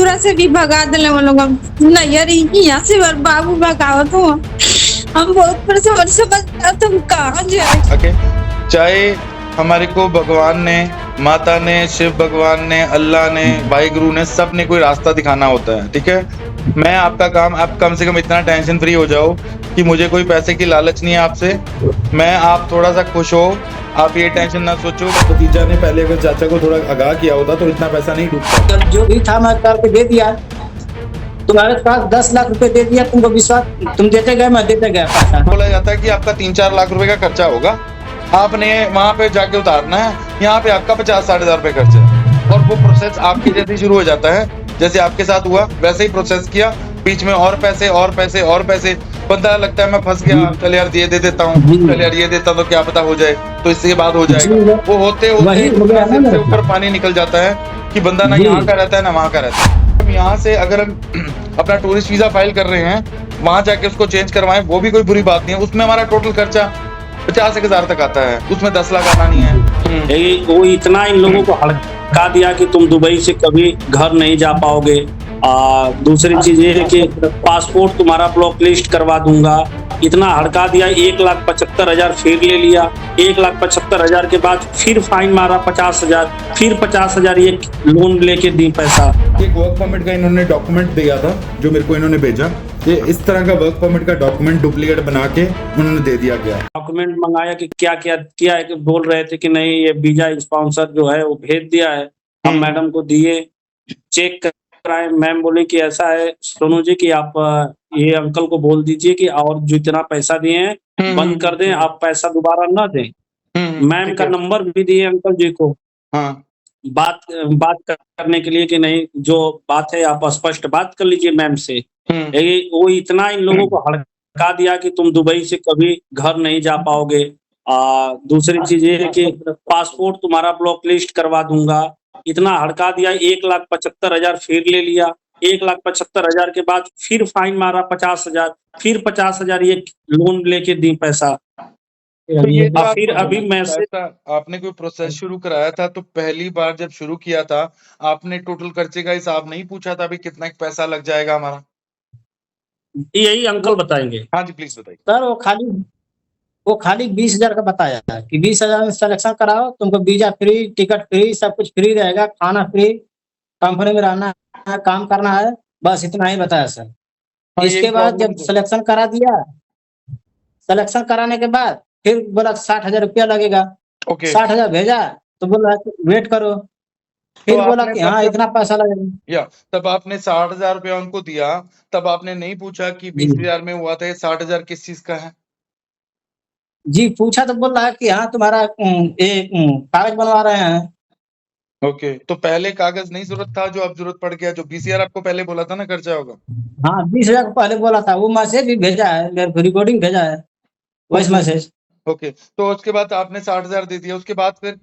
ससुरा से भी भगा दिले वो लोग। नैयर यहाँ से बाबू भगावत हो। हम बहुत परेशान समझ तुम कहाँ जाए। ओके, चाहे हमारे को भगवान ने, माता ने, शिव भगवान ने, अल्लाह ने, भाई गुरु ने, सब ने कोई रास्ता दिखाना होता है, ठीक है। मैं आपका काम, आप कम से कम इतना टेंशन फ्री हो जाओ कि मुझे कोई पैसे की लालच नहीं है आपसे। मैं, आप थोड़ा सा खुश हो, आप ये टेंशन ना सोचो। भतीजा ने पहले अगर चाचा को थोड़ा आगाह किया होता तो इतना पैसा नहीं डूबता। जब जो भी था मैं करके दे दिया। तुम्हारे पास 10 लाख रुपए दे दिया, तुमको विश्वास, तुम देते गए, मैं देते गया पैसा। बोला जाता है कि आपका 3-4 लाख रुपए का खर्चा होगा, आपने वहां पे जाके उतारना है, यहाँ पे आपका 50-60 हजार रुपए खर्च है। और वो प्रोसेस आपके जैसे शुरू हो जाता है, जैसे आपके साथ हुआ वैसे ही प्रोसेस किया, बीच में और पैसे और पैसे और पैसे। बंदा लगता है मैं फंस गया, चल यार ये दे देता हूँ, चल यार ये देता तो क्या पता हो जाए, तो इससे बाद हो जाएगा। वो होते होते सिर से ऊपर पानी निकल जाता है कि बंदा ना यहाँ का रहता है ना वहाँ का रहता है। हम यहाँ से अगर हम अपना टूरिस्ट वीजा फाइल कर रहे हैं, वहां जाके उसको चेंज करवाएं, वो भी कोई बुरी बात नहीं है। उसमें हमारा टोटल खर्चा 50 हजार तक आता है, उसमें 10 लाख आना नहीं है। वो इतना इन लोगों को हड़का दिया कि तुम दुबई से कभी घर नहीं जा पाओगे। दूसरी चीज ये है कि पासपोर्ट तुम्हारा ब्लॉक लिस्ट करवा दूंगा, इतना हड़का दिया। 1,75,000 फिर ले लिया, 1,75,000 के बाद फिर फाइन मारा 50,000, फिर 50,000 ये लोन लेके दी पैसा। एक वर्क परमिट का इन्होंने डॉक्यूमेंट दिया था जो मेरे को इन्होंने भेजा, ये इस तरह का वर्क परमिट का डॉक्यूमेंट डुप्लीकेट बना के उन्होंने दे दिया गया। डॉक्यूमेंट मंगाया कि क्या क्या किया है, कि बोल रहे थे कि नहीं ये वीजा स्पॉन्सर जो है वो भेज दिया है। हम मैडम को दिए, चेक कराए, मैम बोले कि ऐसा है सोनू जी कि आप ये अंकल को बोल दीजिए कि और जितना पैसा दिए हैं बंद कर दें, आप पैसा दोबारा ना दें। मैम का नंबर भी दिए अंकल जी को, बात करने के लिए कि नहीं जो बात है आप स्पष्ट बात कर लीजिए मैम से। वो इतना इन लोगों को हड़का दिया कि तुम दुबई से कभी घर नहीं जा पाओगे। दूसरी चीज ये है कि पासपोर्ट तुम्हारा ब्लॉक लिस्ट करवा दूंगा, इतना हड़का दिया। 1,75,000 फिर ले लिया, 1,75,000 के बाद फिर फाइन मारा 50,000, फिर 50,000 ये लोन लेके दी पैसा। तो ये जो फिर अभी मैसेज, आपने कोई प्रोसेस शुरू कराया था तो पहली बार जब शुरू किया था आपने टोटल खर्चे का हिसाब नहीं पूछा था अभी कितना पैसा लग जाएगा हमारा? यही अंकल बताएंगे। हाँ जी प्लीज बताइए सर वो खाली 20,000 का बताया था कि 20,000 में सिलेक्शन कराओ, तुमको वीजा फ्री, टिकट फ्री, सब कुछ फ्री रहेगा, खाना फ्री, कंपनी में रहना है, काम करना है, बस इतना ही बताया सर। इसके बाद जब सिलेक्शन करा दिया, सिलेक्शन कराने के बाद फिर बोला 60,000 रुपया लगेगा। 60,000 भेजा तो बोला वेट करो, फिर बोला कि हाँ इतना पैसा लगेगा। तब आपने 60,000 रुपया उनको दिया, तब आपने नहीं पूछा कि 20,000 में हुआ था, ये 60,000 किस चीज का है? जी पूछा तो बोल रहा है कि हाँ तुम्हारा कागज बनवा रहे हैं। ओके, तो पहले कागज नहीं जरूरत था जो अब जरूरत पड़ गया? जो 20,000 आपको पहले बोला था ना खर्चा होगा। हाँ 20,000 को पहले बोला था, वो मैसेज भी भेजा है, मेरे रिकॉर्डिंग भेजा है, वॉइस मैसेज। ओके, तो उसके बाद आपने 60,000 दे दिया, उसके बाद फिर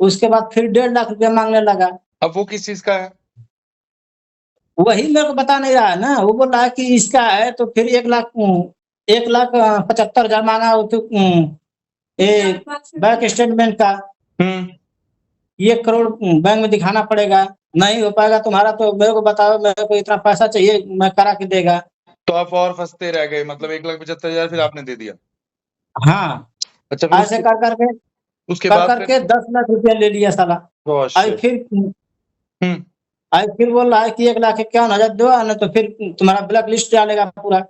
1.5 लाख रुपया मांगने लगा। अब वो किस चीज का है? वही मेरे को बता नहीं रहा है ना, वो बोल रहा है कि इसका है, तो फिर 1,75,000 मांगा तो बैंक स्टेटमेंट का 1 करोड़ बैंक में दिखाना पड़ेगा। नहीं हो पाएगा तुम्हारा तो मेरे को बताओ, मेरे को इतना पैसा चाहिए, मैं करा के देगा। तो आप और फंसते रह गए, मतलब 1,75,000 फिर आपने दे दिया। हाँ अच्छा, ऐसे कर करके उसके बाद करके 10 लाख रुपया ले लिया साला। आई फिर बोल रहा है कि 1,51,000 दो, न तो फिर तुम्हारा ब्लैक लिस्ट डालेगा पूरा।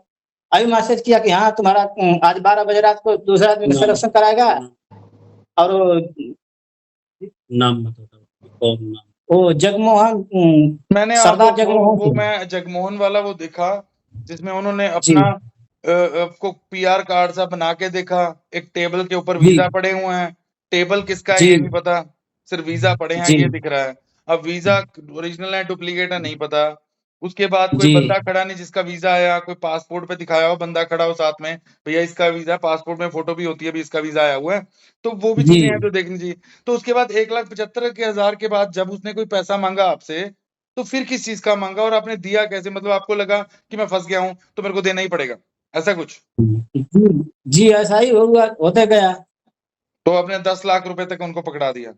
अभी मैसेज किया कि हाँ तुम्हारा आज 12 बजे रात को दूसरा आदमी सिलेक्शन कराएगा। और नाम कौन नाम? वो जगमोहन, मैंने सरदार जगमोहन, वो मैं जगमोहन वाला वो देखा जिसमें उन्होंने अपना आपको पीआर कार्ड सा बना के देखा, एक टेबल के ऊपर वीजा पड़े हुए हैं, टेबल किसका है ये नहीं पता, सिर्फ वीजा पड़े हैं ये दिख रहा है। अब वीजा ओरिजिनल है डुप्लीकेट है नहीं पता। उसके बाद कोई बंदा खड़ा नहीं जिसका वीजा आया, कोई पासपोर्ट पे दिखाया हो बंदा खड़ा हो साथ में, भैया इसका वीजा, पासपोर्ट में फोटो भी होती है भी इसका वीजा आया हुआ है, तो वो भी चीजें हैं जो देखनी चाहिए। तो उसके बाद 1,75,000 के बाद जब उसने कोई पैसा मांगा आपसे, तो फिर किस चीज का मांगा और आपने दिया कैसे? मतलब आपको लगा कि मैं फंस गया हूं तो मेरे को देना ही पड़ेगा, ऐसा कुछ? जी ऐसा ही होते गया। तो आपने 10 लाख रुपए तक उनको पकड़ा दिया।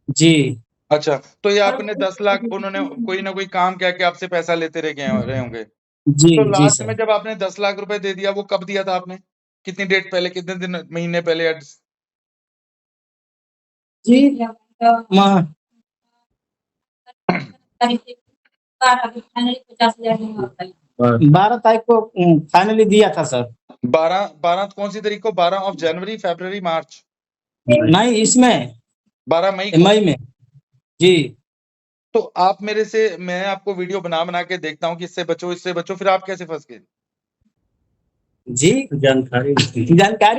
जी अच्छा, तो ये आपने 10 लाख उन्होंने कोई ना कोई काम कह के आपसे पैसा लेते रहे होंगे। जी तो जी लास्ट में सर। जब आपने 10 लाख रुपए दे दिया, वो कब दिया था आपने? कितनी डेट पहले, कितने दिन, महीने पहले या जी म- 12 तारीख को फाइनली दिया था सर। 12 कौन सी तारीख को? 12 ऑफ जनवरी, फरवरी, मार्च? नहीं, इसमें 12 मई को। मई में। जी तो आप मेरे से, मैं आपको वीडियो बना के देखता हूँ कि इससे बचो, फिर आप कैसे फँस गए? जी जानकारी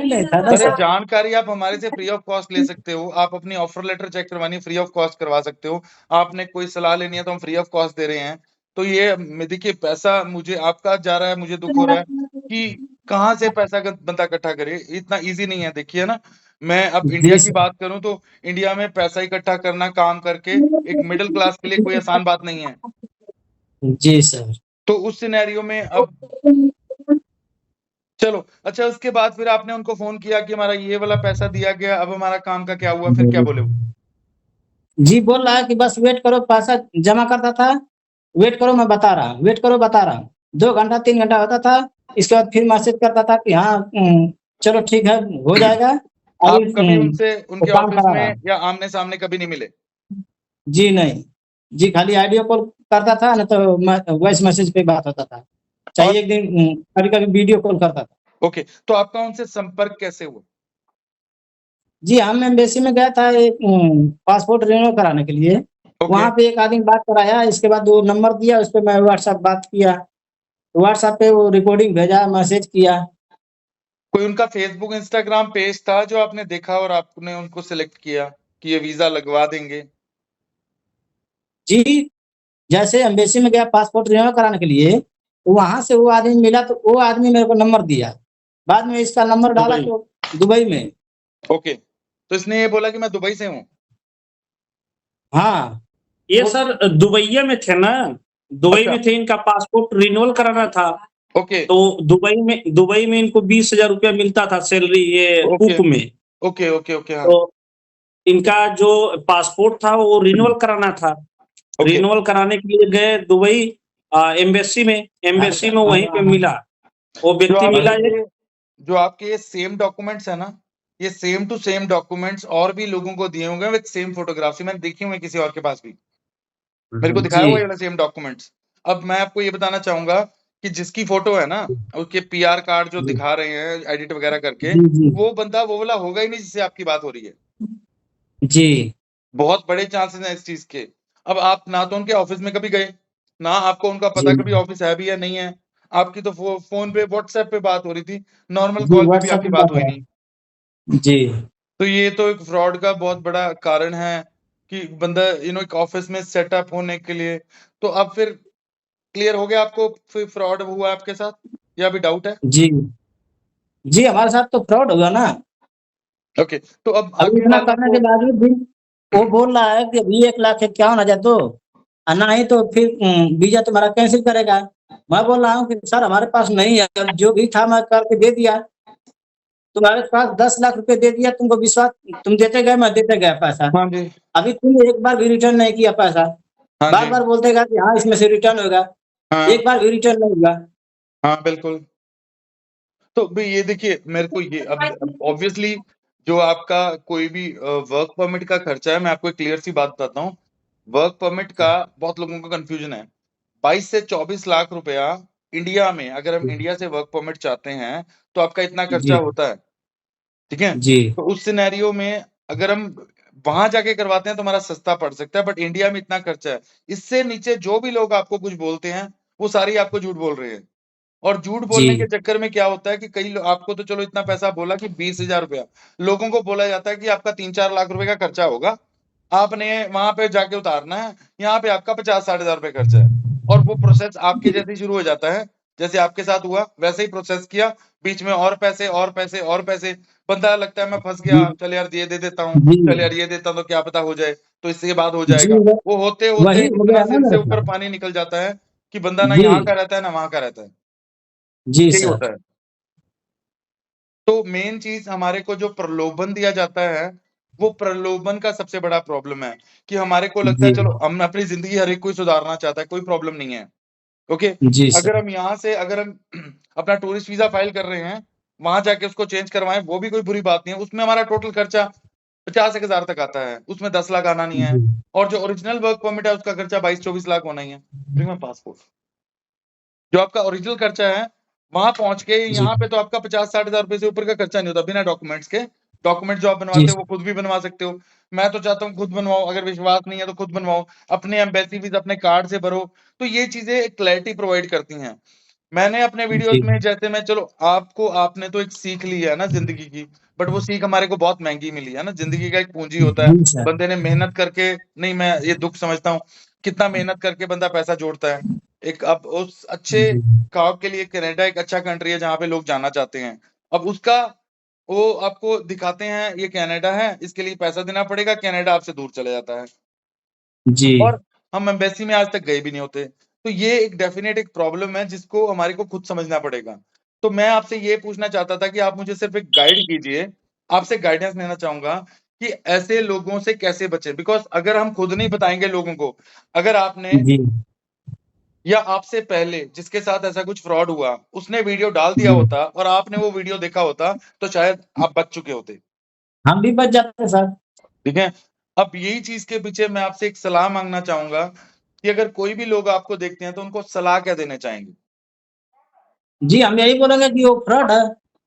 नहीं था ना अरे सर। जानकारी आप हमारे से फ्री ऑफ कॉस्ट ले सकते हो। आप अपनी ऑफर लेटर चेक करवानी है, फ्री ऑफ कॉस्ट करवा सकते हो। आपने कोई सलाह लेनी है तो हम फ्री ऑफ कॉस्ट दे रहे हैं। तो ये देखिए, पैसा मुझे आपका जा रहा है, मुझे दुख हो रहा है कि कहाँ से पैसा बंदा इकट्ठा करे। इतना ईज़ी नहीं है, देखिए ना। मैं अब इंडिया जी की सर। बात करूँ तो इंडिया में पैसा इकट्ठा करना काम करके एक मिडल क्लास के लिए कोई आसान बात नहीं है। जी सर। तो उस सिनेरियो में अब चलो, अच्छा, उसके बाद फिर आपने उनको फ़ोन किया कि हमारा ये वाला पैसा दिया गया, अब हमारा काम का क्या हुआ? फिर क्या बोले वो? जी बोल रहा है कि बस वेट करो, पैसा जमा करता था, वेट करो मैं बता रहा हूँ, वेट करो बता रहा हूँ। 2 घंटा 3 घंटा होता था, इसके बाद फिर मैसेज करता था कि हाँ चलो ठीक है, हो जाएगा। अभी आप कभी उनसे, वो उनके काम ऑफिस करा रहा में है। या आमने-सामने कभी नहीं मिले? जी नहीं, जी खाली ऑडियो कॉल करता था, ना तो वॉइस मैसेज पे बात होता था। और चाहिए एक दिन कभी-कभी वीडियो कॉल करता था। ओके, तो आपका उनसे संपर्क कैसे हुआ? जी, हम एम्बेसी में गया था एक पासपोर्ट रिन्यू कराने के लिए। ओके, वहाँ पे एक आदमी बात कराया, इसके बाद वो नंबर दिया, उस पे मैं व्हाट्सएप बात किया। व्हाट्सएप पे वो रिकॉर्डिंग भेजा, मैसेज किया। कोई उनका फ़ेसबुक, इंस्टाग्राम पेज था जो आपने देखा और आपने उनको सेलेक्ट किया कि ये वीज़ा लगवा देंगे? जी, जैसे एम्बेसी में गया पासपोर्ट रिन्यू कराने के लिए, तो वहाँ से वो आदमी मिला, तो वो आदमी मेरे को नंबर दिया। बाद में इसका नंबर डाला दुबई, तो दुबई में। ओके। तो इसने ये बोला कि मैं दुबई से हूँ? हाँ, ये वो सर दुबई में थे ना, दुबई अच्छा, में थे, इनका पासपोर्ट रिन्यूअल कराना था। ओके, तो दुबई में इनको 20,000 रुपया मिलता था सैलरी, ये ओके, कुक में। ओके, हाँ, तो इनका जो पासपोर्ट था वो रिन्यूअल कराना था। ओके। रिन्यूअल कराने के लिए गए दुबई, एम्बेसी में। एम्बेसी में वहीं पे मिला, वो जो व्यक्ति मिला आपके एक। ये जो आपके ये सेम डॉक्यूमेंट्स है ना, ये सेम टू सेम डॉक्यूमेंट्स और भी लोगों को दिए होंगे विद सेम फोटोग्राफ्स, मैंने देखी हुई है किसी और के पास भी। मेरे को दिखाया जी, हुआ है ये वाला सेम डॉक्यूमेंट्स। अब मैं आपको ये बताना चाहूँगा कि जिसकी फ़ोटो है ना, उसके पीआर कार्ड जो जी, दिखा रहे हैं एडिट वगैरह करके, जी, जी, वो बंदा वो वाला होगा ही नहीं जिससे आपकी बात हो रही है। जी, बहुत बड़े चांसेस हैं इस चीज़ के। अब आप ना तो उनके ऑफ़िस में कभी गए, ना आपको उनका जी, पता कभी ऑफ़िस है भी या नहीं है। आपकी तो फ़ोन पे, व्हाट्सएप पे बात हो रही थी, नॉर्मल जी, कॉल पे भी व्हाट्सएप आपकी पे बात बात हुई है। नहीं। जी, तो ये तो एक फ्रॉड का बहुत बड़ा कारण है कि बंदा एक ऑफ़िस में सेटअप होने के लिए। तो अब फिर क्लियर हो गया आपको, फिर फ्रॉड हुआ आपके साथ या अभी डाउट है? जी, जी, हमारे साथ तो फ्रॉड होगा ना। ओके, तो अब अभी आगे इतना वालों करने को के बावजूद भी वो बोल रहा है कि अभी 1,51,000 दो, नहीं तो फिर वीज़ा तुम्हारा कैंसल करेगा। मैं बोल रहा हूँ कि सर हमारे पास नहीं है, अब जो भी था मैं करके दे दिया। तुम्हारे पास 10 लाख रुपए दे दिया, तुमको विश्वास, तुम देते गए, मैं देते गया पैसा। हाँ जी, अभी तुमने एक बार भी रिटर्न नहीं किया पैसा। हाँ जी, बार-बार बोलते गए कि हाँ, इसमें से रिटर्न होगा, हाँ, एक बार भी रिटर्न नहीं हुआ। हाँ, बिल्कुल। तो भई ये देखिए, मेरे को ये अब ऑब्वियसली जो आपका कोई भी वर्क परमिट का खर्चा है, मैं आपको एक क्लियर सी बात बताता हूँ। वर्क परमिट का बहुत लोगों को कन्फ्यूजन है। 22 से 24 लाख रुपया इंडिया में, अगर हम इंडिया से वर्क परमिट चाहते हैं, तो आपका इतना खर्चा जी, होता है, ठीक है? जी, तो उस सिनेरियो में अगर हम वहाँ जाके करवाते हैं तो हमारा सस्ता पड़ सकता है, बट इंडिया में इतना खर्चा है। इससे नीचे जो भी लोग आपको कुछ बोलते हैं, वो सारे ही आपको झूठ बोल रहे हैं। और झूठ बोलने के जी, चक्कर में क्या होता है कि कई लो आपको तो चलो इतना पैसा बोला कि 20,000 रुपया, लोगों को बोला जाता है कि आपका 3-4 लाख रुपए का खर्चा होगा, आपने वहाँ पे जाके उतारना है, यहाँ पे आपका 50 साठ हज़ार रुपए खर्चा है। और वो प्रोसेस आपके जैसे ही शुरू हो जाता है, जैसे आपके साथ हुआ, वैसे ही प्रोसेस किया, बीच में और पैसे, और पैसे, और पैसे, बंदा लगता है मैं फँस जी, गया, चल यार ये दे देता हूँ, जी, चल यार ये देता हूँ तो क्या पता हो जाए, तो इसके बाद हो जी, जाएगा। वो होते-होते वही हो इतना गया ना सिर से मेरे ऊपर साथ। पानी निकल जाता है कि बंदा ना यहाँ का जी, रहता है, ना वहाँ का रहता है। जी यही सर। होता है। तो मेन चीज़ हमारे को जो प्रलोभन दिया जाता है, वो प्रलोभन का सबसे बड़ा प्रॉब्लम है कि हमारे को लगता है जी चलो हम अपनी जिंदगी हर एक कोई सुधारना चाहता है, कोई प्रॉब्लम नहीं है। ओके, जी अगर सर। हम यहाँ से अगर हम अपना टूरिस्ट वीजा फाइल कर रहे हैं, वहां जाके उसको चेंज करवाएं, वो भी कोई बुरी बात नहीं है। उसमें हमारा टोटल खर्चा 50,000 तक आता है, उसमें 10 लाख आना नहीं है। जी और जो ओरिजिनल वर्क परमिट है उसका खर्चा 22-24 लाख होना ही है। Bring my passport। जो आपका ओरिजिनल खर्चा है वहां पहुंच के, जी यहाँ पे तो आपका 50-60 हजार रुपए से ऊपर का खर्चा नहीं होता बिना डॉक्यूमेंट्स के। डॉक्यूमेंट जो आप जी बनवाते हो वो खुद भी बनवा सकते हो। मैं तो चाहता हूँ खुद बनवाओ, अगर विश्वास नहीं है तो खुद बनवाओ, अपने एम्बेसी फीस अपने कार्ड से भरो। तो ये चीजें एक क्लैरिटी प्रोवाइड करती हैं। मैंने अपने वीडियोस जी में जैसे मैं चलो आपको आपने तो एक सीख ली है ना जिंदगी की, बट वो सीख हमारे को बहुत महंगी मिली है ना। जिंदगी का एक पूंजी होता है, जी सर। बंदे ने मेहनत करके, नहीं मैं ये दुख समझता हूँ, कितना मेहनत करके बंदा पैसा जोड़ता है। एक अब उस अच्छे जी काम के लिए कनाडा एक अच्छा कंट्री है जहाँ पे लोग जाना चाहते हैं। अब उसका वो आपको दिखाते हैं ये कनाडा है, इसके लिए पैसा देना पड़ेगा, कनाडा आपसे दूर चला जाता है जी और हम एम्बेसी में आज तक गए भी नहीं होते। तो ये एक डेफिनेट एक प्रॉब्लम है जिसको हमारे को खुद समझना पड़ेगा। तो मैं आपसे ये पूछना चाहता था कि आप मुझे सिर्फ एक गाइड कीजिए, आपसे गाइडेंस लेना चाहूँगा कि ऐसे लोगों से कैसे बचें? बिकॉज़ अगर हम खुद नहीं बताएँगे लोगों को, अगर आपने जी या आपसे पहले जिसके साथ ऐसा कुछ फ्रॉड हुआ, उसने वीडियो डाल दिया जी होता और आपने वो वीडियो देखा होता, तो शायद आप बच चुके होते। हम भी बच जाते सर। ठीक है? अब यही चीज़ के पीछे मैं आपसे एक सलाह माँगना चाहूँगा कि अगर कोई भी लोग आपको देखते हैं, तो उनको सलाह क्या देना चाहेंगे? जी हम यही बोलेंगे कि वो फ्रॉड है।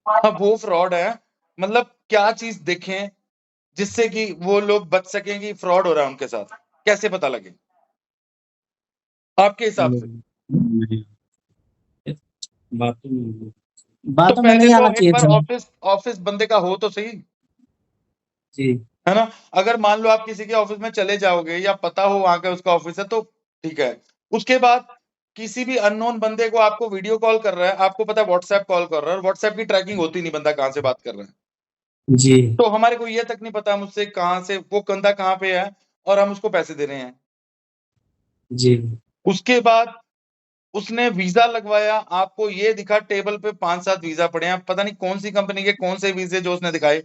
हाँ, वो फ्रॉड है, मतलब क्या चीज़ देखें, जिससे कि वो लोग बच सकें कि फ्रॉड हो रहा है उनके साथ? कैसे पता लगे? आपके हिसाब से? तो बातों में पहले नहीं तो आना एक चाहिए बार था। ऑफ़िस ऑफ़िस बंदे का हो तो सही, जी है ना? अगर मान लो आप किसी के ऑफ़िस में चले जाओगे या पता हो वहाँ का उसका ऑफ़िस है, तो ठीक है। उसके बाद किसी भी अननोन बंदे को आपको वीडियो कॉल कर रहा है, आपको पता है व्हाट्सएप कॉल कर रहा है और व्हाट्सएप की ट्रैकिंग होती नहीं, बंदा कहाँ से बात कर रहा है। जी तो हमारे को ये तक नहीं पता मुझसे कहाँ से वो बंदा कहाँ पे है और हम उसको पैसे दे रहे हैं। जी उसके बाद उसने वीज़ा लगवाया, आपको ये दिखा टेबल पे 5-7 वीज़ा पड़े हैं, पता नहीं कौन-सी कंपनी के कौन से वीज़े जो उसने दिखाए।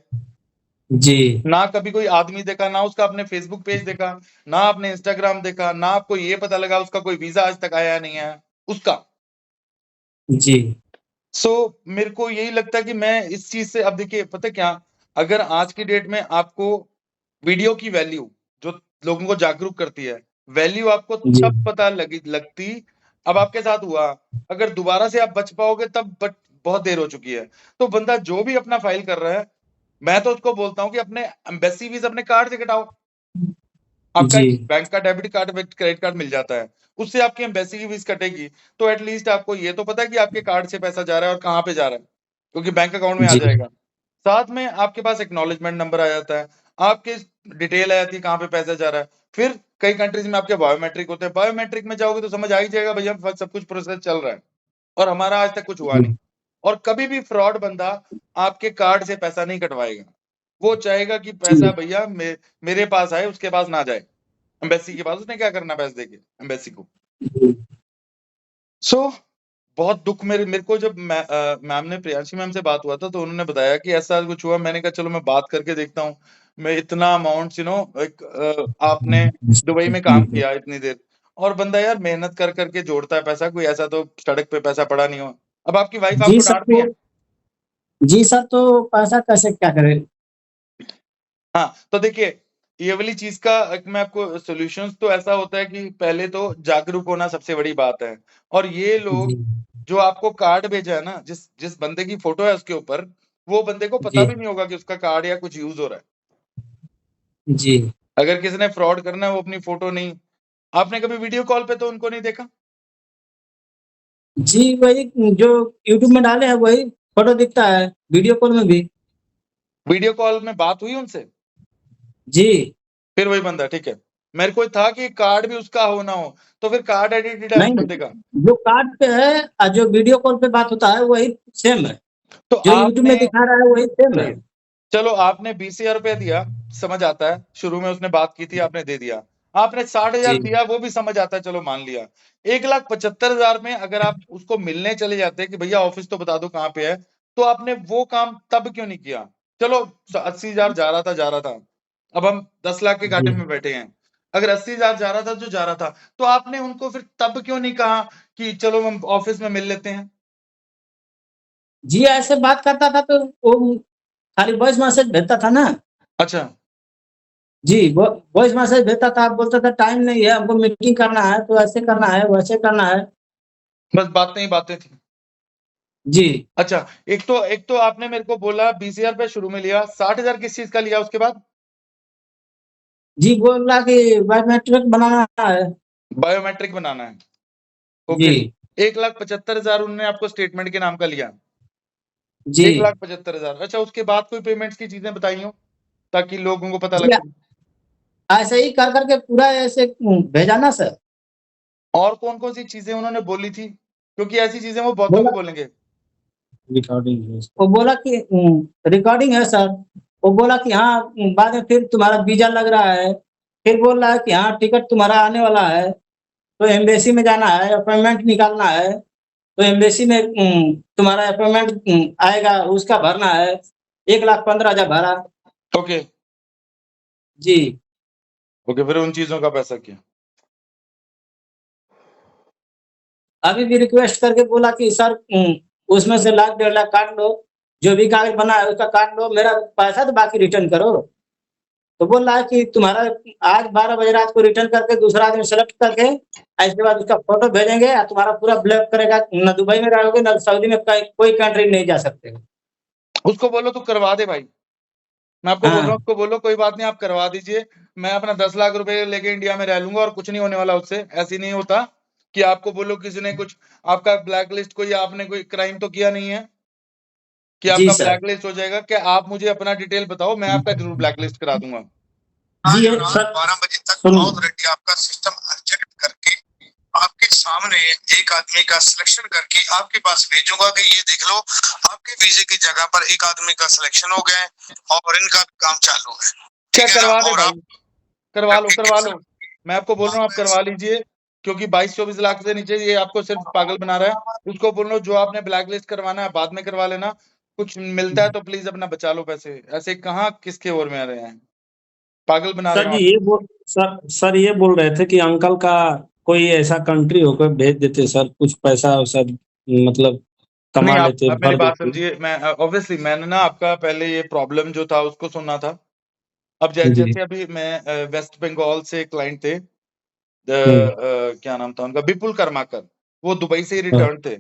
जी ना कभी कोई आदमी देखा, ना उसका आपने फ़ेसबुक पेज देखा, ना आपने इंस्टाग्राम देखा, ना आपको ये पता लगा उसका कोई वीज़ा आज तक आया या नहीं आया, उसका। जी सो मेरे को यही लगता है कि मैं इस चीज़ से अब देखिए पता है क्या? अगर आज की डेट में आपको वीडियो की वैल्यू जो लोगों को जागरूक करती है, वैल्यू आपको जी तब पता लगती अब आपके साथ हुआ, अगर दोबारा से आप बच पाओगे तब बट बहुत देर हो चुकी है। तो बंदा जो भी अपना फाइल कर रहा है, मैं तो उसको बोलता हूँ कि अपने एम्बेसी फीस अपने कार्ड से कटाओ। आपका जी एक बैंक का debit card with credit card मिल जाता है, उससे आपकी एम्बेसी की फीस कटेगी, तो एट लीस्ट आपको ये तो पता है कि आपके कार्ड से पैसा जा रहा है और कहाँ पे जा रहा है, क्योंकि बैंक अकाउंट में आ जी जाएगा। साथ में आपके पास एक्नॉलेजमेंट नंबर आ जाता है, आपकी डिटेल आ जाती है कहाँ पे पैसा जा रहा है। फिर कई कंट्रीज़ में आपके बायोमेट्रिक होते हैं, बायोमेट्रिक में जाओगे तो समझ आ ही जाएगा भैया सब कुछ प्रोसेस चल रहा है और हमारा आज तक कुछ हुआ नहीं। और कभी भी फ्रॉड बंदा आपके कार्ड से पैसा नहीं कटवाएगा, वो चाहेगा कि पैसा जी भैया मेरे पास आए, उसके पास ना जाए। एम्बेसी के पास उसने क्या करना पैसे देके एम्बेसी को। जी सो बहुत दुःख मेरे मेरे को जब मैम ने प्रियांशी मैम से बात हुआ था तो उन्होंने बताया कि ऐसा कुछ हुआ। मैंने कहा चलो मैं बात करके देखता हूँ। मैं इतना अमाउंट्स एक आपने दुबई में काम किया इतनी देर और बंदा यार मेहनत कर के जोड़ता है पैसा, कोई ऐसा तो सड़क पे पैसा पड़ा नहीं हो। अब आपकी वाइफ जी आपको सर डाँटती तो है? जी सर तो पैसा कैसे क्या करें। हाँ, तो देखिए ये वाली चीज़ का एक मैं आपको सॉल्यूशंस तो ऐसा होता है कि पहले तो जागरूक होना सबसे बड़ी बात है। और ये लोग जी जो आपको कार्ड भेजा है ना, जिस जिस बंदे की फ़ोटो है उसके ऊपर, वो बंदे को पता जी भी नहीं होगा कि उसका कार्ड या कुछ यूज़ हो रहा है। जी अगर किसी ने फ्रॉड करना है वो अपनी फ़ोटो नहीं, आपने कभी वीडियो कॉल पे तो उनको नहीं देखा? जी वही जो यूट्यूब में डाले हैं वही फोटो दिखता है वीडियो कॉल में भी। वीडियो कॉल में बात हुई उनसे? जी फिर वही बंदा ठीक है। मेरे को था कि कार्ड भी उसका हो ना हो, तो फिर कार्ड एडिटेड है उस नहीं बंदे का। जो कार्ड पे है और जो वीडियो कॉल पे बात होता है वही सेम है। तो जो यूट्यूब आपने में दिखा रहा है वही सेम है। सही है। चलो आपने 20,000 रुपया दिया, समझ आता है। शुरू में उसने बात की थी, आपने दे दिया। आपने 60,000 जी दिया, वो भी समझ आता है, चलो मान लिया। 1,75,000 में अगर आप उसको मिलने चले जाते कि भैया ऑफ़िस तो बता दो कहाँ पे है, तो आपने वो काम तब क्यों नहीं किया? चलो 80,000 जा रहा था। अब हम 10 लाख के घाटे जी। में बैठे हैं। अगर 80,000 जा रहा था जो जा रहा था, तो आपने उनको फिर तब क्यों नहीं कहा कि चलो हम ऑफिस में मिल लेते हैं? जी ऐसे बात करता था तो वो खाली वॉइस मैसेज भेजता था ना। अच्छा, जी, वो वॉइस मैसेज भेजता था, बोलता था टाइम नहीं है, हमको मीटिंग करना है, तो ऐसे करना है, वैसे करना है। बस बातें ही बातें थी। जी। अच्छा, एक तो आपने मेरे को बोला 20,000 रुपए शुरू में लिया, 60,000 किस चीज़ का लिया उसके बाद? जी, बोल रहा कि बायोमेट्रिक बनाना है। बायोमेट्रिक बनाना है। जी। ओके, 1,75,000 उन्होंने आपको स्टेटमेंट के नाम का लिया। जी। 1,75,000 अच्छा, उसके बाद कोई पेमेंट्स की चीज़ें बताई हों, ताकि लोगों को पता जी, लग सके? ऐसे ही कर के पूरा ऐसे भेजा ना सर। और कौन-कौन सी चीज़ें उन्होंने बोली थी? क्योंकि ऐसी चीज़ें वो बहुतों बोला को बोलेंगे। रिकॉर्डिंग है। वो बोला कि रिकॉर्डिंग है सर। वो बोला कि हाँ, बाद में फिर तुम्हारा वीज़ा लग रहा है। फिर बोल रहा है कि हाँ, टिकट तुम्हारा आने वाला है, तो एम्बेसी में जाना है, अपॉइंटमेंट निकालना है। तो एम्बेसी में तुम्हारा अपॉइंटमेंट आएगा, उसका भरना है। 1,15,000 भरा। ओके, जी। ओके, फिर उन चीज़ों का पैसा क्या? अभी भी रिक्वेस्ट करके बोला कि सर उसमें से लाख 1.5 लाख काट लो, जो भी कागज़ बना है उसका काट लो, मेरा पैसा तो बाकी रिटर्न करो। तो बोल रहा है कि तुम्हारा आज 12 बजे रात को रिटर्न करके दूसरा आदमी सेलेक्ट करके इसके बाद उसका फ़ोटो भेजेंगे और तुम्हारा पूरा ब्लॉक करेगा, ना दुबई में रहोगे, ना सऊदी में, कहीं कोई कंट्री नहीं जा सकते हो। उसको बोलो तू करवा दे भाई। मैं आपको बोल रहा हूँ, हाँ। उसको बोलो कोई बात नहीं, आप करवा दीजिए। मैं अपना 10 लाख रुपए लेके इंडिया में रह लूँगा और कुछ नहीं होने वाला उससे। ऐसे नहीं होता कि आपको बोलो किसी ने कुछ आपका ब्लैक लिस्ट कोई आपने कोई क्राइम तो किया नहीं है कि जी आपका सर। ब्लैक लिस्ट हो जाएगा। क्या आप मुझे अपना डिटेल बताओ, मैं आपका ज़रूर ब्लैक लिस्ट करा दूँगा। जी आज सर। रात 12 बजे तक सुनिए। ऑलरेडी आपका सिस्टम रिजेक्ट करके आपके सामने एक आदमी का सिलेक्शन करके आपके पास भेजूंगा कि ये देख लो, आपके वीजे की जगह पर एक आदमी का सिलेक्शन हो गया है और इनका काम चालू है। क्या ठीक है ना? करवा दे और भाई, आप करवा लो, करके करवा लो। मैं आपको बोल रहा हूँ आप मैं करवा लीजिए, क्योंकि 22-24 लाख से नीचे ये आपको सिर्फ पागल बना रहा है। उसको बोलो जो आपने ब्लैक लिस्ट करवाना है बाद में करवा लेना। कुछ मिलता है तो प्लीज़ अपना बचा लो पैसे। ऐसे कहाँ किसके ओर में आ रहे हैं? पागल बना रहे सर हो जी आप। ये बोल सर ये बोल रहे थे कि अंकल का कोई ऐसा कंट्री होकर भेज देते सर, कुछ पैसा वैसा मतलब नहीं, कमा आप लेते, मेरी भर बात देते। समझिए। मैं ऑब्वियसली मैंने ना आपका पहले ये प्रॉब्लम जो था उसको सुना था। अब जी। जैसे अभी मैं वेस्ट बंगाल से क्लाइंट थे, हुँ। क्या नाम था उनका? विपुल कर्माकर। वो दुबई से ही हाँ। रिटर्न थे।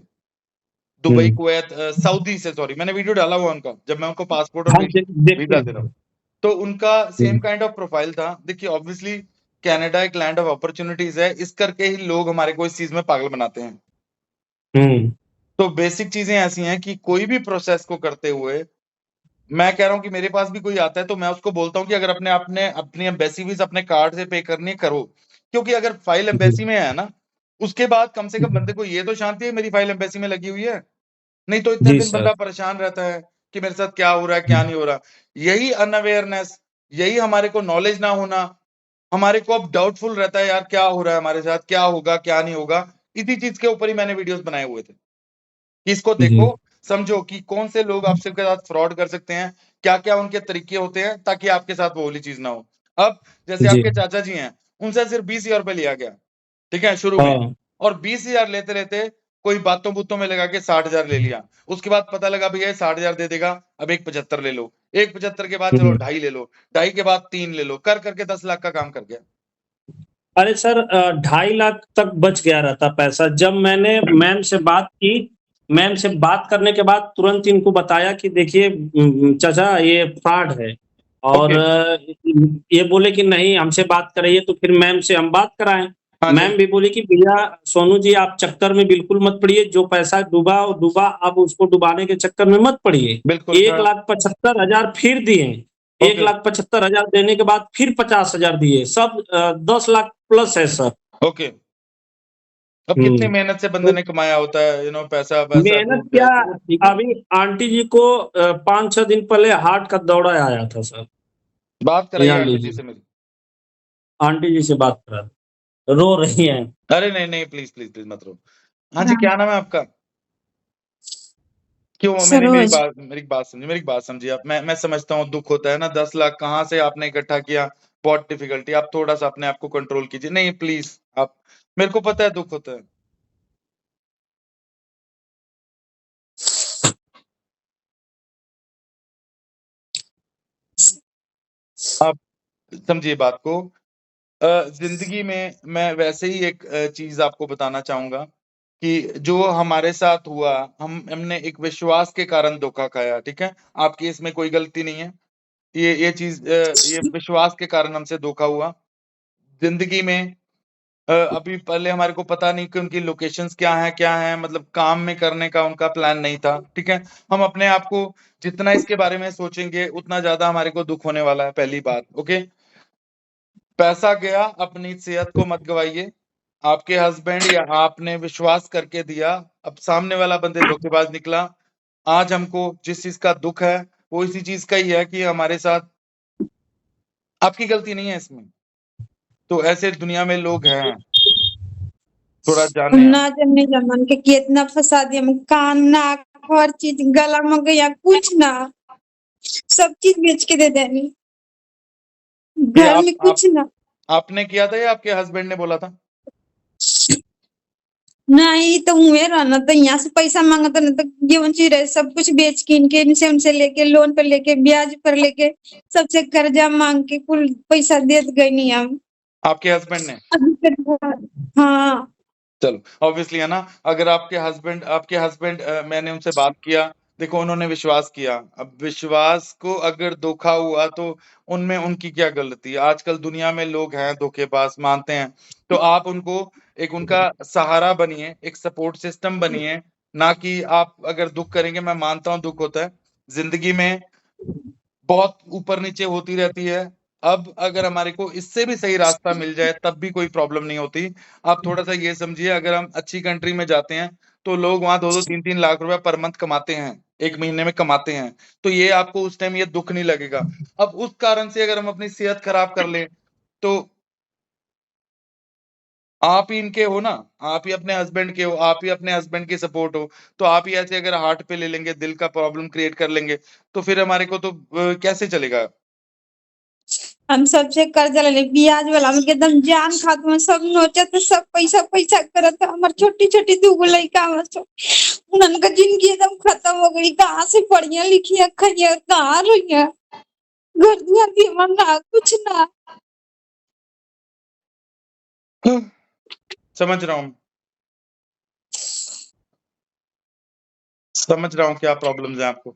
दुबई, हुँ। कुवैत, सऊदी से, सॉरी, मैंने वीडियो डाला हुआ उनका, जब मैं उनको पासपोर्ट और हाँ, देखते वीज़ा दे रहा हैं। हूँ। तो उनका same hmm. Kind of profile था। देखिए ऑब्वियसली कनाडा एक लैंड ऑफ अपॉर्च्युनिटीज़ है, इस करके ही लोग हमारे को इस चीज़ में पागल बनाते हैं। हुँ। तो बेसिक चीज़ें ऐसी हैं कि कोई भी प्रोसेस को करते हुए मैं कह रहा हूँ कि मेरे पास भी कोई आता है तो मैं उसको बोलता हूँ कि अगर अपनी एम्बेसी फीस अपने कार्ड से पे करनी है, करो। क्योंकि अगर फाइल जी। एम्बेसी में है ना, उसके बाद कम से कम बंदे को ये तो शांति है मेरी फाइल एम्बेसी में लगी हुई है। नहीं तो इतने जी दिन सर। बंदा परेशान रहता है कि मेरे साथ क्या हो रहा है, क्या नहीं हो रहा। यही अनअवेयरनेस, यही हमारे को नॉलेज ना होना, हमारे को अब डाउटफुल रहता है यार क्या हो रहा है हमारे साथ, क्या होगा, क्या नहीं होगा। इसी चीज़ के ऊपर ही मैंने वीडियोज़ बनाए हुए थे। कि इसको जी। देखो, समझो कि कौन से लोग आपसे के साथ फ्रॉड कर सकते हैं, क्या-क्या उनके तरीके होते हैं ताकि आपके साथ वो वाली चीज़ ना हो। अब जैसे जी। आपके चाचा जी हैं, उनसे सिर्फ 20,000 रुपए लिया गया, ठीक है? शुरू में, हाँ। और 20,000 लेते-लेते कोई बातों-बुतों में लगा के 60,000 ले लिया। उसके बाद पता लगा भैया ये 60,000 दे देगा, अब 1,75 ले लो। 1,75 के बाद चलो हुँ। 2.5 ले लो, 2.5 के बाद 3 ले लो, कर-कर के 10 लाख का काम कर गया। अरे सर 2.5 लाख तक बच गया रहता पैसा। जब मैंने मैम से बात की, मैम से बात करने के बाद तुरंत इनको बताया कि देखिए चाचा ये फ्रॉड है और ओके, ये बोले कि नहीं हमसे बात कराइए, तो फिर मैम से हम बात कराएँ। हाँ जी, मैम भी बोली कि भैया सोनू जी आप चक्कर में बिल्कुल मत पड़िए, जो पैसा डूबा वो डूबा, अब उसको डुबाने के चक्कर में मत पड़िए। बिल्कुल, हाँ, 1,75,000 फिर दिए। ओके, 1,75,000 देने के बाद फिर 50,000 दिए, सब 10 लाख प्लस है सर। ओके। अब कितनी हुँ। मेहनत से बंदे तो ने कमाया होता है, पैसा-वैसा मेहनत डूब क्या, जाए तो वो ठीक है। अभी आंटी जी को 5-6 दिन पहले हार्ट का दौरा आया था सर। बात कराइए जान आंटी जी लीजिए, से मेरी। आंटी जी से बात करा, रो रही हैं। अरे नहीं, नहीं, प्लीज़, प्लीज़, प्लीज़ मत रो। हाँ जी, क्या नाम है आपका? क्यों? सरोज मेरी बात समझिए आप। मैं समझता हूँ दुख होता है ना, 10 लाख कहाँ से आपने इकट्ठा किया, बहुत डिफिकल्टी। आप थोड़ा सा अपने आप को कंट्रोल कीजिए। नहीं प्लीज, आप, मेरे को पता है दुख होता है। आप समझिए बात को। जिंदगी में मैं वैसे ही एक चीज आपको बताना चाहूंगा कि जो हमारे साथ हुआ, हमने एक विश्वास के कारण धोखा खाया, ठीक है? आपकी इसमें कोई गलती नहीं है। ये चीज ये विश्वास के कारण हमसे धोखा हुआ। जिंदगी में अभी पहले हमारे को पता नहीं कि उनकी लोकेशंस क्या है, मतलब काम में करने का उनका प्लान नहीं था, ठीक है? हम अपने आप को जितना इसके बारे में सोचेंगे उतना ज्यादा हमारे को दुख होने वाला है, पहली बात, ओके? पैसा गया, अपनी सेहत को मत गवाइए। आपके हस्बैंड या आपने विश्वास करके दिया, अब सामने वाला बंदे धोखेबाज निकला। आज हमको जिस चीज का दुख है वो इसी चीज का ही है कि हमारे साथ, आपकी गलती नहीं है इसमें। तो ऐसे दुनिया में लोग हैं, थोड़ा हम जाने आप। ना जमने जमन के कितना फंसा दिया, हम कान नाक हर चीज गला में गया, कुछ ना, सब चीज बेच के दे देनी, ये घर में आप कुछ ना। आपने किया था या आपके हस्बैंड ने बोला था? नहीं तो हुए रहना, तो यहाँ से पैसा मांगा तो नहीं तो जीवन जी रहे, सब कुछ बेच कीन के इनसे उनसे लेके, लोन पर लेके, ब्याज पर लेके, सबसे कर्जा मांग के कुल पैसा देत गई नहीं हम आपके हस्बैंड ने? अभी तक। हाँ चलो, ऑब्वियसली है ना। अगर आपके हस्बैंड मैंने उनसे बात किया, देखो उन्होंने विश्वास किया। अब विश्वास को अगर धोखा हुआ तो उनमें उनकी क्या गलती है? आजकल दुनिया में लोग हैं धोखेबाज, मानते हैं। तो आप उनको एक उनका सहारा बनिए, एक सपोर्ट सिस्टम बनिए। ना कि आप अगर दुख करेंगे, मैं मानता हूँ दुख होता है जिंदगी में, बहुत ऊपर नीचे होती रहती है। अब अगर हमारे को इससे भी सही रास्ता मिल जाए तब भी कोई प्रॉब्लम नहीं होती। आप थोड़ा सा ये समझिए, अगर हम अच्छी कंट्री में जाते हैं तो लोग वहां 2-2 3-3 लाख रुपए पर मंथ कमाते हैं, एक महीने में कमाते हैं। तो ये आपको उस टाइम ये दुख नहीं लगेगा। अब उस कारण से अगर हम अपनी सेहत खराब कर लें तो आप ही इनके हो ना, आप ही अपने हस्बैंड के हो, आप ही अपने हस्बैंड की सपोर्ट हो। तो आप ही ऐसे अगर हार्ट पे ले लेंगे, दिल का प्रॉब्लम क्रिएट कर लेंगे, तो फिर हमारे को तो कैसे चलेगा? हम सबसे कर्जा ले ब्याज वाला में एकदम जान खात में सब नोचत, सब पैसा पैसा करत, हमार छोटी छोटी दूगो लड़का उनका जिंदगी एकदम खत्म हो गई, कहाँ से पढ़िया लिखिया खइया, कहाँ रहिया, घर दुआर दीवा ना कुछ ना। समझ रहा हूँ, समझ रहा हूँ क्या प्रॉब्लम्स है आपको।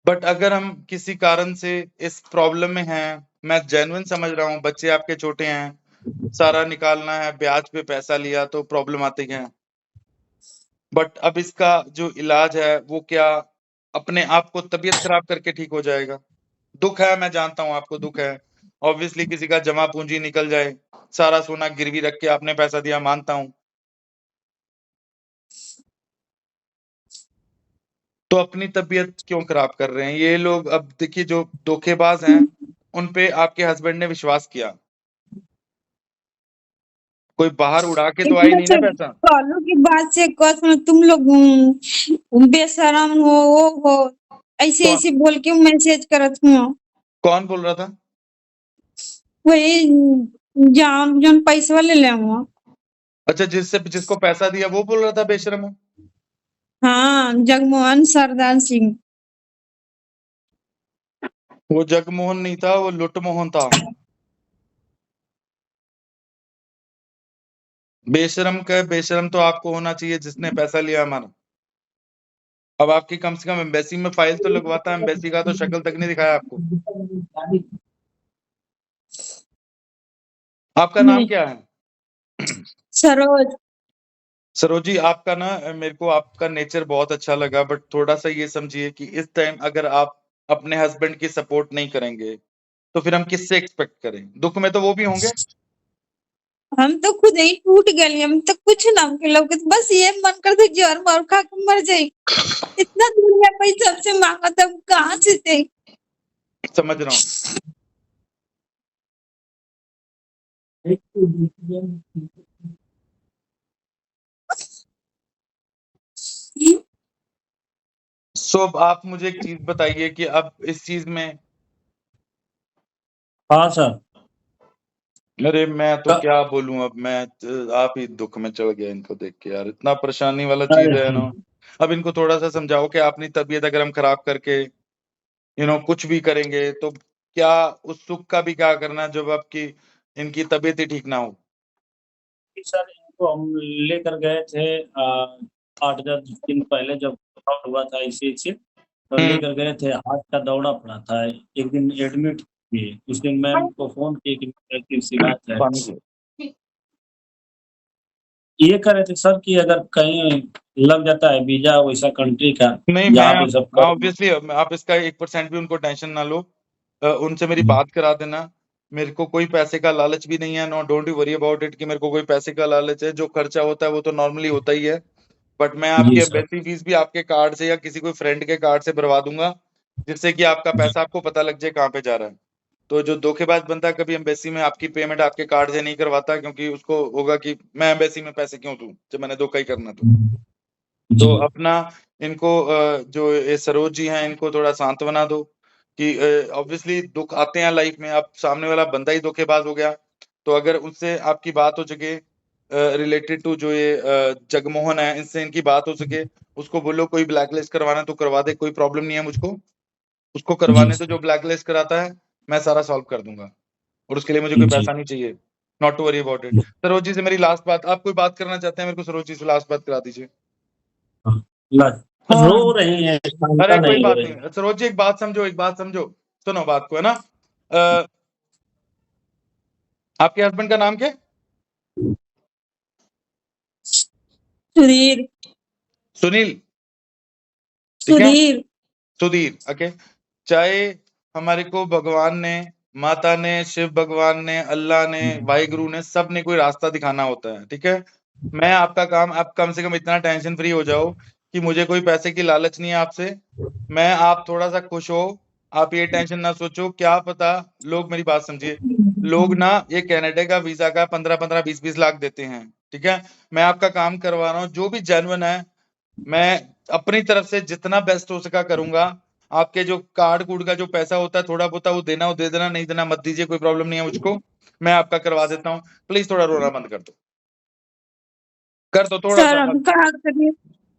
बट अगर हम किसी कारण से इस प्रॉब्लम में हैं, मैं जेन्युइन समझ रहा हूँ, बच्चे आपके छोटे हैं, सारा निकालना है, ब्याज पे पैसा लिया तो प्रॉब्लमेटिक है। बट अब इसका जो इलाज है वो क्या, अपने आप को तबीयत खराब करके ठीक हो जाएगा? दुख है, मैं जानता हूँ आपको दुख है। ऑब्वियसली किसी का जमा पूंजी निकल जाए, सारा सोना गिरवी रख के आपने पैसा दिया, मानता हूँ। तो अपनी तबीयत क्यों खराब कर रहे हैं ये लोग? अब देखिए जो धोखेबाज हैं उन पे आपके हस्बैंड ने विश्वास किया, कोई बाहर उड़ा के तो आई इतना नहीं ना सब पैसा। कॉलों की बात से कौन तुम लोग बेशरम हो, वो हो, ऐसे कौन ऐसे बोल के मैसेज करत हूँ। कौन बोल रहा था? वही जान जोन पैसा ले ले हुआ। अच्छा, जिसको पैसा दिया वो बोल रहा था बेशर्म है? हाँ जगमोहन सरदार सिंह। वो जगमोहन नहीं था, वो लुटमोहन था। बेशर्म तो आपको होना चाहिए जिसने पैसा लिया हमारा। अब आपकी कम से कम एम्बेसी में फाइल तो लगवाता, एम्बेसी का तो शक्ल तक नहीं दिखाया आपको। आपका नाम क्या है? सरोज। सरोजी, आपका ना, मेरे को आपका नेचर बहुत अच्छा लगा, बट थोड़ा सा ये समझिए कि इस टाइम अगर आप अपने हस्बैंड की सपोर्ट नहीं करेंगे तो फिर हम किससे एक्सपेक्ट करें? दुख में तो वो भी होंगे। हम तो खुद ही टूट गए, हम तो कुछ ना के लोग, बस ये मन करते जहर मार खा के मर जाए, इतना दुनिया पैसा सबसे मांगा तब कहाँ से दे। समझ रहा हूँ। सो अब आप मुझे एक चीज बताइए कि अब इस चीज में, हाँ सर। अरे मैं तो क- क्या बोलूं, अब मैं आप ही दुख में चढ़ गया इनको देख के यार, इतना परेशानी वाला चीज अरे है ना। अब इनको थोड़ा सा समझाओ कि अपनी तबीयत अगर हम खराब करके कुछ भी करेंगे तो क्या उस सुख का भी क्या करना जब आपकी इनकी तबीयत ही ठीक ना हो। सर इनको हम लेकर गए थे 8-10 दिन पहले जब बुखार हुआ था इसी से, तो लेकर गए थे। हाथ का दौरा पड़ा था, एक दिन एडमिट किए। उस दिन मैम को फोन किए कि ऐसी सी बात है। पानी से। ये कह रहे थे सर कि अगर कहीं लग जाता है वीजा वैसा कंट्री का नहीं, जहाँ मैं पे सब कर ऑब्वियसली आप इसका 1% भी उनको टेंशन ना लो। उनसे मेरी बात करा देना। मेरे को कोई पैसे का लालच भी नहीं है, no don't you worry about it कि मेरे को कोई पैसे का लालच है। जो खर्चा होता है वो तो नॉर्मली होता ही है, बट मैं आपकी जी सर। एम्बेसी फीस भी आपके कार्ड से या किसी कोई फ्रेंड के कार्ड से भरवा दूंगा, जिससे कि आपका पैसा आपको पता लग जाए कहाँ पे जा रहा है। तो जो धोखेबाज बंदा कभी एम्बेसी में आपकी पेमेंट आपके कार्ड से नहीं करवाता, क्योंकि उसको होगा कि मैं एम्बेसी में पैसे क्यों दूं जब मैंने धोखा ही करना तो जी अपना इनको जो ये सरोज जी हैं इनको थोड़ा सांत्वना दो कि ऑब्वियसली दुख आते हैं लाइफ में। अब सामने वाला बंदा ही धोखेबाज हो गया, तो अगर उससे आपकी बात हो सके रिलेटेड टू जो ये जगमोहन है, इनसे इनकी बात हो सके, उसको बोलो कोई ब्लैकलिस्ट करवाना तो करवा दे, कोई प्रॉब्लम नहीं है मुझको। उसको करवाने तो जो ब्लैकलिस्ट कराता है मैं सारा सॉल्व कर दूंगा, और उसके लिए मुझे कोई जी पैसा नहीं चाहिए। Not to worry about it. Saroj ji से मेरी लास्ट बात, आप कोई बात करना चाहते हैं मेरे को सरोज जी से लास्ट बात करा दीजिए। रो रही है, अरे शांता कोई नहीं हो बात रही। नहीं सरोज जी, एक बात समझो, एक बात समझो, सुनो बात को, है ना। आपके हस्बैंड का नाम क्या है? सुधीर। सुनील, ठीक है, सुधीर। सुधीर, ओके। चाहे हमारे को भगवान ने, माता ने, शिव भगवान ने, अल्लाह ने, वाहिगुरु ने, सब ने कोई रास्ता दिखाना होता है, ठीक है। मैं आपका काम, आप कम से कम इतना टेंशन फ्री हो जाओ कि मुझे कोई पैसे की लालच नहीं है आपसे। मैं, आप थोड़ा सा खुश हो, आप ये टेंशन ना सोचो। क्या पता लोग, मेरी बात समझिए, लोग ना ये कनाडा का वीजा का 15-15 20-20 लाख देते हैं, ठीक है। मैं आपका काम करवा रहा हूँ, जो भी जेन्युइन है मैं अपनी तरफ से जितना बेस्ट हो सका करूंगा। आपके जो कार्ड कूड का जो पैसा होता है थोड़ा बहुत वो देना हो दे देना, नहीं देना मत दीजिए, कोई प्रॉब्लम नहीं है मुझको। मैं आपका करवा देता हूँ। प्लीज थोड़ा रोना बंद कर दो, कर दो थोड़ा सर सा हम बस। का करिए,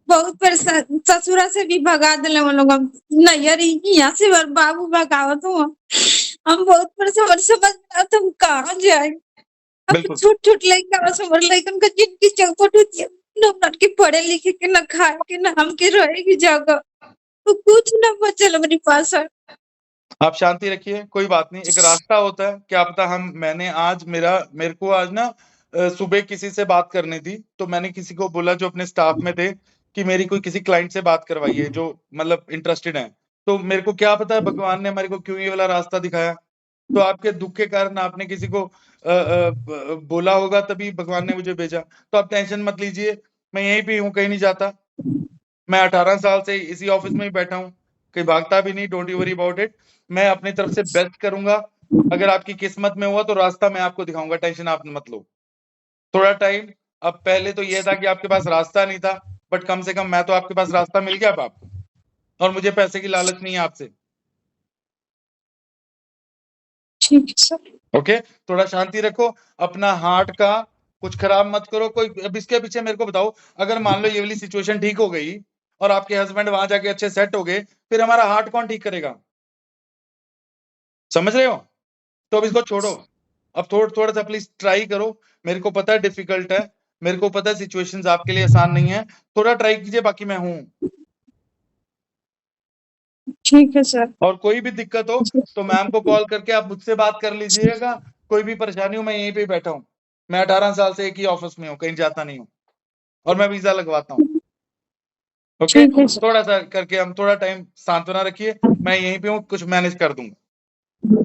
बहुत परेशान, ससुरा से भी भगा दिले वो लोग। हम नैयर यहाँ से और बाबू भगावत हुआ। हम बहुत परेशान, और समझ में आता हम कहाँ जाए। अब बिल्कुल छोट छोट लड़का समझ लड़कन का जिनकी चौपट होती है, न के पढ़े लिखे के, न खाए के, न हमके रहे की जगह, तो कुछ न बचल हमारे पास। आप शांति रखिए, कोई बात नहीं, एक रास्ता होता है। क्या पता हम, मैंने आज मेरे को आज ना सुबह किसी से बात करनी थी, तो मैंने किसी को बोला जो अपने स्टाफ में थे कि मेरी कोई किसी क्लाइंट से बात करवाइए जो मतलब इंटरेस्टेड है। तो मेरे को क्या पता है भगवान ने हमारे को क्यों ये वाला रास्ता दिखाया। तो आपके दुख के कारण आपने किसी को बोला होगा, तभी भगवान ने मुझे भेजा। तो आप टेंशन मत लीजिए, मैं यहीं पे हूँ, कहीं नहीं जाता। मैं 18 साल से इसी ऑफिस में ही बैठा हूँ, कहीं भागता भी नहीं। Don't you worry about it. मैं अपनी तरफ से बेस्ट करूंगा। अगर आपकी किस्मत में हुआ तो रास्ता मैं आपको दिखाऊंगा, टेंशन आप मत लो। थोड़ा टाइम, अब पहले तो ये था कि आपके पास रास्ता नहीं था, बट कम से कम मैं तो आपके पास रास्ता मिल गया अब आपको, और मुझे पैसे की लालच नहीं है आपसे। ठीक है सर। ओके, थोड़ा शांति रखो, अपना हार्ट का कुछ खराब मत करो। कोई अब इसके पीछे मेरे को बताओ, अगर मान लो ये वाली सिचुएशन ठीक हो गई और आपके हस्बैंड वहां जाके अच्छे सेट हो गए, फिर हमारा हार्ट कौन ठीक करेगा? समझ रहे हो? तो अब इसको छोड़ो, अब थोड़ा सा प्लीज ट्राई करो। मेरे को पता है डिफिकल्ट है, मेरे को पता है सिचुएशंस आपके लिए आसान नहीं है, थोड़ा ट्राई कीजिए, बाकी मैं हूं। ठीक है सर। और कोई भी दिक्कत हो तो मैम को कॉल करके आप मुझसे बात कर लीजिएगा। कोई भी परेशानी हो, मैं यहीं पे ही बैठा हूँ। मैं 18 साल से एक ही ऑफिस में हूँ, कहीं जाता नहीं हूँ, और मैं वीजा लगवाता हूँ। ओके, ठीक है सर। थोड़ा सा करके हम, थोड़ा टाइम सांत्वना रखिए, मैं यहीं पे हूँ, कुछ मैनेज कर दूंगा।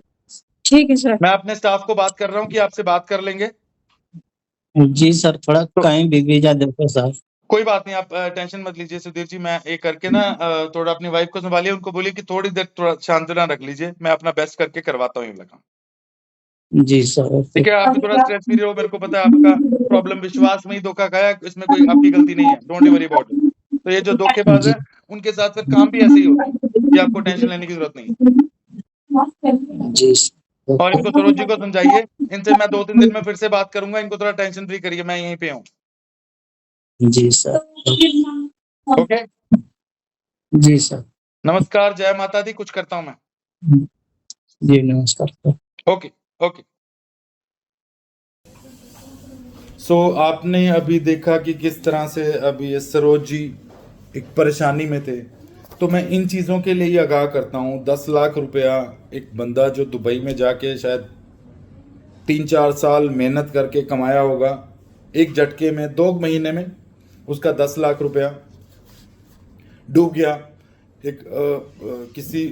ठीक है सर। मैं अपने स्टाफ को बात कर रहा हूँ कि आपसे बात कर लेंगे। जी सर, थोड़ा तो कहीं भी वीजा देखो सर। कोई बात नहीं, आप टेंशन मत लीजिए सुधीर जी। मैं ये करके ना थोड़ा अपनी वाइफ को संभालिए, उनको बोलिए कि थोड़ी देर थोड़ा सांत्वना रख लीजिए, मैं अपना बेस्ट करके करवाता हूँ ये वाला काम। जी सर। ठीक है, आप भी थोड़ा स्ट्रेस फ्री रहो। मेरे को पता है आपका प्रॉब्लम विश्वास में ही धोखा खाया, इसमें कोई आपकी गलती नहीं है। Don't worry about it. तो ये जो धोखेबाज है उनके साथ फिर काम भी ऐसे ही होता है, ये आपको टेंशन लेने की जरूरत नहीं। जी और इनको सरोज जी को समझाइए, इनसे मैं 2-3 दिन में फिर से बात करूंगा, इनको थोड़ा टेंशन फ्री करिए, मैं यहीं पे हूँ। जी सर। ओके, जी सर। नमस्कार, जय माता दी, कुछ करता हूँ मैं। जी नमस्कार सर। Okay okay. सो आपने अभी देखा कि किस तरह से अभी ये सरोज जी एक परेशानी में थे। तो मैं इन चीज़ों के लिए ही आगाह करता हूँ। 10 लाख रुपया एक बंदा जो दुबई में जाके शायद 3-4 साल मेहनत करके कमाया होगा, एक झटके में 2 महीने में उसका 10 लाख रुपया डूब गया एक किसी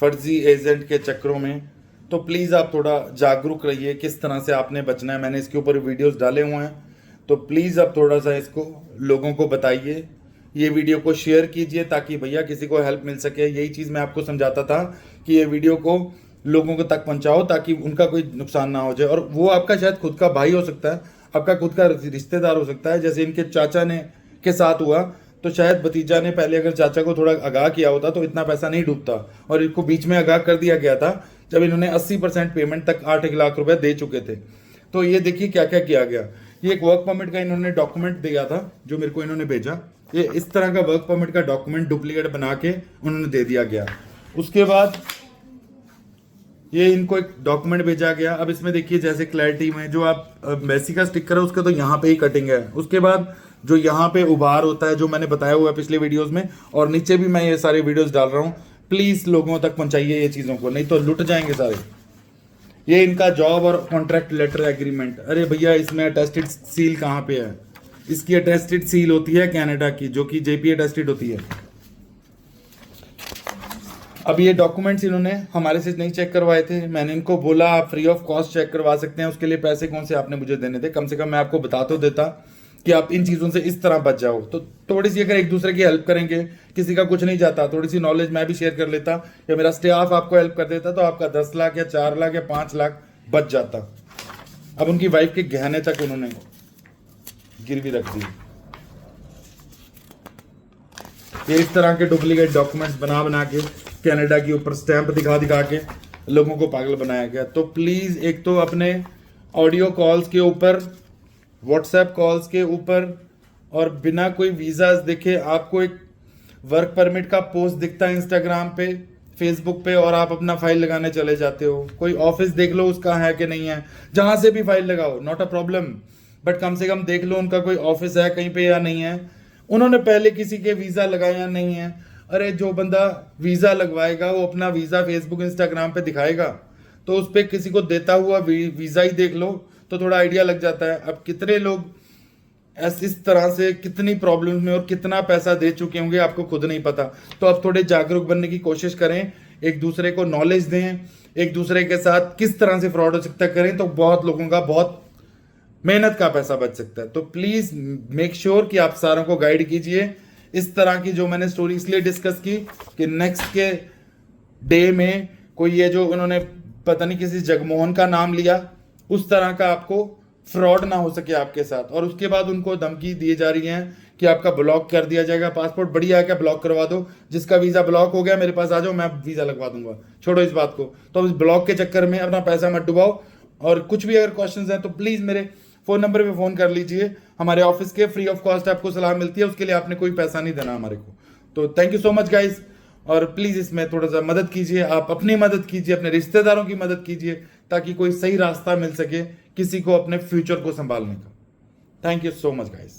फर्जी एजेंट के चक्करों में। तो प्लीज़ आप थोड़ा जागरूक रहिए किस तरह से आपने बचना है। मैंने इसके ऊपर वीडियोस डाले हुए हैं, तो प्लीज़ आप थोड़ा सा इसको लोगों को बताइए, ये वीडियो को शेयर कीजिए ताकि भैया किसी को हेल्प मिल सके। यही चीज़ मैं आपको समझाता था कि ये वीडियो को लोगों को तक पहुंचाओ ताकि उनका कोई नुकसान ना हो जाए। और वो आपका शायद खुद का भाई हो सकता है, आपका खुद का रिश्तेदार हो सकता है, जैसे इनके चाचा ने के साथ हुआ। तो शायद भतीजा ने पहले अगर चाचा को थोड़ा आगाह किया होता तो इतना पैसा नहीं डूबता। और इनको बीच में आगाह कर दिया गया था जब इन्होंने 80% पेमेंट तक 8 लाख रुपए दे चुके थे। तो ये देखिए क्या क्या किया गया। ये एक वर्क परमिट का इन्होंने डॉक्यूमेंट दिया था जो मेरे को इन्होंने भेजा। ये इस तरह का वर्क परमिट का डॉक्यूमेंट डुप्लीकेट बना के उन्होंने दे दिया गया। उसके बाद ये इनको एक डॉक्यूमेंट भेजा गया। अब इसमें देखिए जैसे क्लैरिटी में जो आप मेसी का स्टिकर है उसका तो यहाँ पे ही कटिंग है। उसके बाद जो यहाँ पे उभार होता है जो मैंने बताया हुआ है पिछले वीडियोस में, और नीचे भी मैं ये सारे वीडियोस डाल रहा हूँ। प्लीज़ लोगों तक पहुँचाइए ये चीज़ों को, नहीं तो लुट जाएंगे सारे। ये इनका जॉब और कॉन्ट्रैक्ट लेटर एग्रीमेंट। अरे भैया इसमें अटेस्टेड सील कहाँ पे है? इसकी अटेस्टेड सील होती है कनाडा की, जो कि जेपी अटेस्टेड होती है। अब ये डॉक्यूमेंट्स इन्होंने हमारे से नहीं चेक करवाए थे। मैंने इनको बोला आप फ्री ऑफ कॉस्ट चेक करवा सकते हैं, उसके लिए पैसे कौन से आपने मुझे देने थे, कम से कम मैं आपको बता तो देता कि आप इन चीज़ों से इस तरह बच जाओ। तो थोड़ी सी अगर एक दूसरे की हेल्प करेंगे, किसी का कुछ नहीं जाता, थोड़ी सी नॉलेज मैं भी शेयर कर लेता या मेरा स्टाफ आपको हेल्प कर देता, तो आपका 10 लाख या 4 लाख या 5 लाख बच जाता। अब उनकी वाइफ के गहने तक उन्होंने गिरवी रख दी। ये इस तरह के डुप्लीकेट डॉक्यूमेंट्स बना के कनाडा के ऊपर स्टैंप दिखा के लोगों को पागल बनाया गया। तो प्लीज़ एक तो अपने ऑडियो कॉल्स के ऊपर, व्हाट्सएप कॉल्स के ऊपर, और बिना कोई वीज़ाज देखे आपको एक वर्क परमिट का पोस्ट दिखता है इंस्टाग्राम पे, फेसबुक पे, और आप अपना फाइल लगाने चले जाते हो। कोई ऑफिस देख लो उसका है कि नहीं है, जहाँ से भी फाइल लगाओ, नॉट अ प्रॉब्लम, बट कम से कम देख लो उनका कोई ऑफिस है कहीं पे या नहीं है, उन्होंने पहले किसी के वीज़ा लगाया या नहीं है। अरे जो बंदा वीज़ा लगवाएगा वो अपना वीज़ा फेसबुक इंस्टाग्राम पे दिखाएगा, तो उस पर किसी को देता हुआ वीज़ा ही देख लो तो थोड़ा आइडिया लग जाता है। अब कितने लोग इस तरह से कितनी प्रॉब्लम्स में और कितना पैसा दे चुके होंगे आपको खुद नहीं पता। तो अब थोड़े जागरूक बनने की कोशिश करें, एक दूसरे को नॉलेज दें, एक दूसरे के साथ किस तरह से फ्रॉड हो सकता है करें, तो बहुत लोगों का बहुत मेहनत का पैसा बच सकता है। तो प्लीज़ मेक श्योर कि आप सारों को गाइड कीजिए। इस तरह की जो मैंने स्टोरी इसलिए डिस्कस की कि नेक्स्ट के डे में कोई ये जो उन्होंने पता नहीं किसी जगमोहन का नाम लिया, उस तरह का आपको फ्रॉड ना हो सके आपके साथ। और उसके बाद उनको धमकी दी जा रही है कि आपका ब्लॉक कर दिया जाएगा पासपोर्ट। बढ़िया है, क्या ब्लॉक करवा दो, जिसका वीज़ा ब्लॉक हो गया मेरे पास आ जाओ, मैं वीज़ा लगवा दूंगा, छोड़ो इस बात को। तो इस ब्लॉक के चक्कर में अपना पैसा मत डुबाओ। और कुछ भी अगर क्वेश्चंस हैं तो प्लीज़ मेरे फ़ोन नंबर पे फ़ोन कर लीजिए, हमारे ऑफिस के फ्री ऑफ कॉस्ट आपको सलाह मिलती है, उसके लिए आपने कोई पैसा नहीं देना हमारे को। तो thank you so much guys, और प्लीज़ इसमें थोड़ा सा मदद कीजिए, आप अपनी मदद कीजिए, अपने रिश्तेदारों की मदद कीजिए, ताकि कोई सही रास्ता मिल सके किसी को अपने फ्यूचर को संभालने का। Thank you so much guys.